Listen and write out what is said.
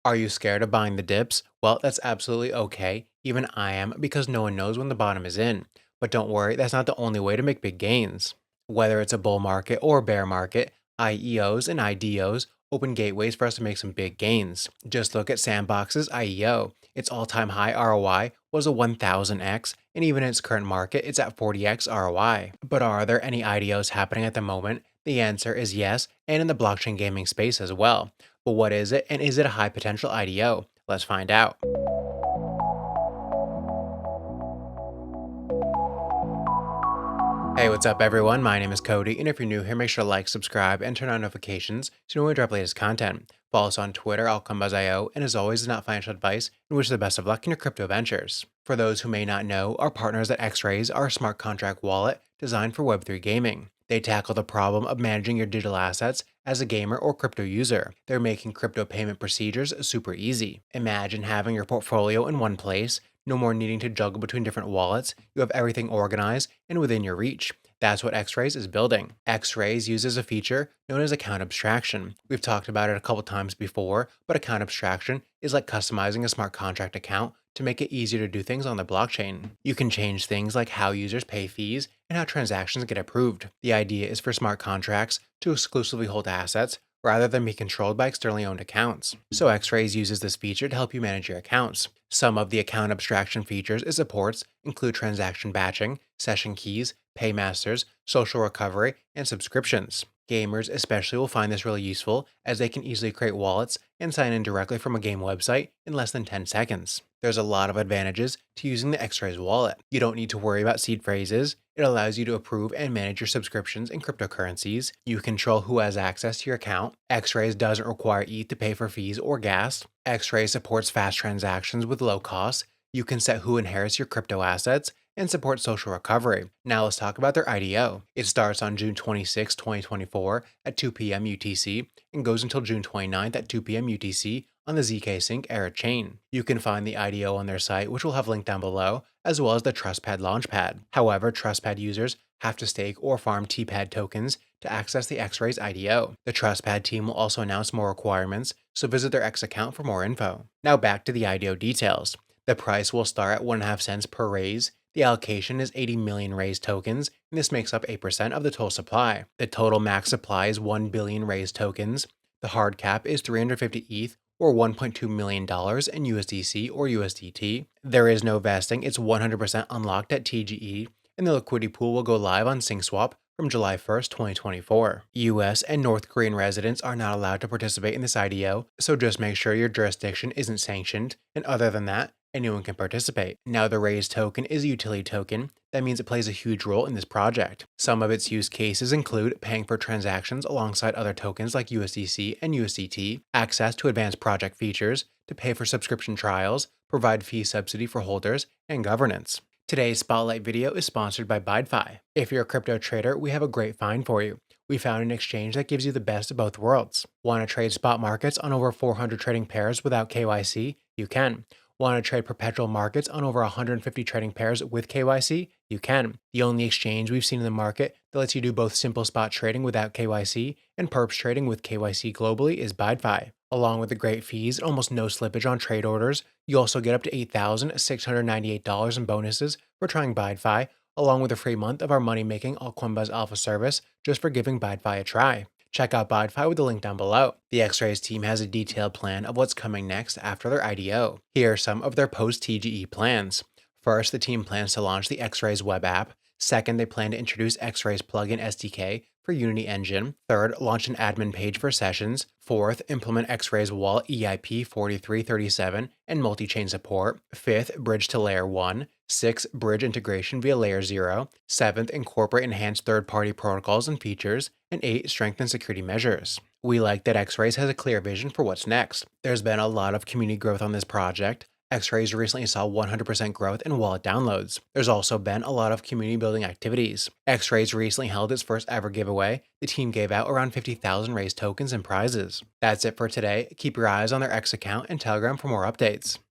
Are you scared of buying the dips? Well, that's absolutely okay. Even I am because no one knows when the bottom is in. But don't worry, that's not the only way to make big gains. Whether it's a bull market or a bear market, IEOs and IDOs open gateways for us to make some big gains. Just look at Sandbox's IEO. Its all-time high ROI was a 1000x, and even in its current market, it's at 40x ROI. But are there any IDOs happening at the moment? The answer is yes, and in the blockchain gaming space as well. But what is it, and is it a high potential IDO? Let's find out. Hey, what's up everyone? My name is Cody, and if you're new here, make sure to like, subscribe, and turn on notifications so you know when we drop latest content. Follow us on Twitter, Altcoin Buzz IO, and as always, is not financial advice, and wish you the best of luck in your crypto ventures. For those who may not know, our partners at xRaise are a smart contract wallet designed for Web3 gaming. They tackle the problem of managing your digital assets as a gamer or crypto user. They're making crypto payment procedures super easy. Imagine having your portfolio in one place, no more needing to juggle between different wallets. You have everything organized and within your reach. That's what xRaise is building. xRaise uses a feature known as account abstraction. We've talked about it a couple times before, but account abstraction is like customizing a smart contract account to make it easier to do things on the blockchain. You can change things like how users pay fees and how transactions get approved. The idea is for smart contracts to exclusively hold assets rather than be controlled by externally owned accounts. So xRaise uses this feature to help you manage your accounts. Some of the account abstraction features it supports include transaction batching, session keys, paymasters, social recovery, and subscriptions. Gamers especially will find this really useful as they can easily create wallets and sign in directly from a game website in less than 10 seconds. There's a lot of advantages to using the xRaise wallet. You don't need to worry about seed phrases. It allows you to approve and manage your subscriptions in cryptocurrencies. You control who has access to your account. xRaise doesn't require ETH to pay for fees or gas. xRaise supports fast transactions with low costs. You can set who inherits your crypto assets and support social recovery. Now let's talk about their IDO. It starts on June 26, 2024 at 2 p.m. UTC and goes until June 29th at 2 p.m. UTC on the zkSync Era chain. You can find the IDO on their site, which we'll have linked down below, as well as the TrustPad Launchpad. However, TrustPad users have to stake or farm TPAD tokens to access the xRaise IDO. The TrustPad team will also announce more requirements, so visit their X account for more info. Now back to the IDO details. The price will start at 1.5 cents per raise. The allocation is 80 million raised tokens, and this makes up 8% of the total supply. The total max supply is 1 billion raised tokens. The hard cap is 350 ETH or $1.2 million in USDC or USDT. There is no vesting, it's 100% unlocked at TGE, and the liquidity pool will go live on SyncSwap from July 1st, 2024. US and North Korean residents are not allowed to participate in this IDO, so just make sure your jurisdiction isn't sanctioned, and other than that, anyone can participate. Now the raised token is a utility token. That means it plays a huge role in this project. Some of its use cases include paying for transactions alongside other tokens like USDC and USDT, access to advanced project features, to pay for subscription trials, provide fee subsidy for holders, and governance. Today's spotlight video is sponsored by ByDFI. If you're a crypto trader, we have a great find for you. We found an exchange that gives you the best of both worlds. Want to trade spot markets on over 400 trading pairs without KYC? You can. Want to trade perpetual markets on over 150 trading pairs with KYC? You can. The only exchange we've seen in the market that lets you do both simple spot trading without KYC and Perps trading with KYC globally is ByDFI. Along with the great fees and almost no slippage on trade orders, you also get up to $8,698 in bonuses for trying ByDFI, along with a free month of our money-making Altcoin Buzz Alpha service just for giving ByDFI a try. Check out ByDFI with the link down below. The xRaise team has a detailed plan of what's coming next after their IDO. Here are some of their post-TGE plans. First, the team plans to launch the xRaise web app. Second, they plan to introduce xRaise plugin SDK for Unity Engine. Third, launch an admin page for sessions. Fourth, implement xRaise Wallet EIP 4337 and multi-chain support. Fifth, bridge to layer 1. Sixth, bridge integration via layer 0. Seventh, incorporate enhanced third-party protocols and features. And 8, strengthen security measures. We like that xRaise has a clear vision for what's next. There's been a lot of community growth on this project. xRaise recently saw 100% growth in wallet downloads. There's also been a lot of community building activities. xRaise recently held its first ever giveaway. The team gave out around 50,000 raised tokens and prizes. That's it for today. Keep your eyes on their X account and Telegram for more updates.